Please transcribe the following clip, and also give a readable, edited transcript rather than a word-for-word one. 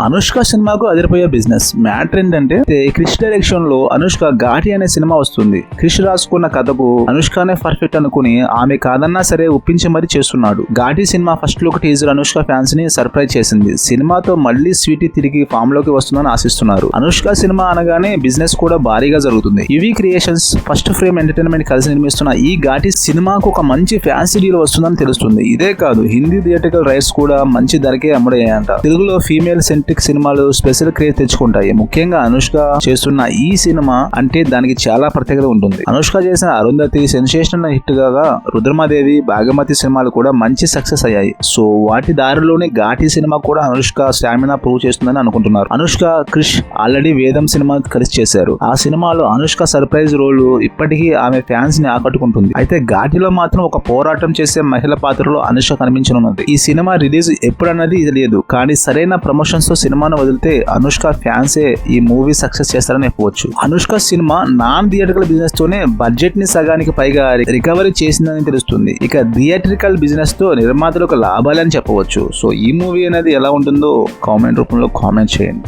అనుష్క సినిమాకు అదిరిపోయే business matter ఏంటంటే క్రిష్ డైరెక్షన్ లో అనుష్క ఘాటి అనే సినిమా వస్తుంది. క్రిష్ రాసుకున్న కథకు అనుష్కనే పర్ఫెక్ట్ అనుకుని ఆమె కాదన్నా సరే ఒప్పించి మరీ చేస్తున్నాడు. ఘాటి సినిమా first look teaser Anushka fans ని సర్ప్రైజ్ చేసింది. సినిమాతో మళ్ళీ స్వీటీ తిరిగి ఫామ్ లోకి వస్తుందని ఆశిస్తున్నారు. అనుష్క సినిమా అనగానే బిజినెస్ కూడా భారీగా జరుగుతుంది. UV creations first frame entertainment కలిసి నిర్మిస్తున్న ఈ ఘాటి సినిమాకు ఒక మంచి ఫ్యాన్సీ డీల్ వస్తుందని తెలుస్తుంది. ఇదే కాదు, హిందీ థియేట్రికల్ రైట్స్ కూడా మంచి ధరకే అమ్ముడయ్యాయంట. తెలుగులో ఫీమేల్ సినిమాలు స్పెషల్ క్రేజ్ తెచ్చుకుంటాయి. ముఖ్యంగా అనుష్క చేస్తున్న ఈ సినిమా అంటే దానికి చాలా ప్రత్యేకత ఉంటుంది. అనుష్క చేసిన అరుంధతి సెన్సేషనల్ హిట్ గా రుద్రమాదేవి, భాగమతి సినిమాలు కూడా మంచి సక్సెస్ అయ్యాయి. సో వాటి దారిలోనే ఘాటి సినిమా కూడా అనుష్క స్టామినా ప్రూవ్ చేస్తుందని అనుకుంటున్నారు. అనుష్క క్రిష్ ఆల్రెడీ వేదం సినిమా కలిసి చేశారు. ఆ సినిమాలో అనుష్క సర్ప్రైజ్ రోల్ ఇప్పటికీ ఆమె ఫ్యాన్స్ ని ఆకట్టుకుంటుంది. అయితే ఘాటిలో మాత్రం ఒక పోరాటం చేసే మహిళ పాత్రలో అనుష్క కనిపించనున్నది. ఈ సినిమా రిలీజ్ ఎప్పుడన్నది తెలియదు, కానీ సరైన ప్రమోషన్స్ తో సినిమాను వదిలితే అనుష్క ఫ్యాన్సే ఈ మూవీ సక్సెస్ చేస్తారని చెప్పవచ్చు. Anushka cinema non theatrical business తోనే బడ్జెట్ ని సగానికి పైగా రికవరీ చేసిందని తెలుస్తుంది. ఇక థియేట్రికల్ బిజినెస్ తో నిర్మాతలకు లాభాలని చెప్పవచ్చు. సో ఈ మూవీ అనేది ఎలా ఉంటుందో కామెంట్ రూపంలో కామెంట్ చేయండి.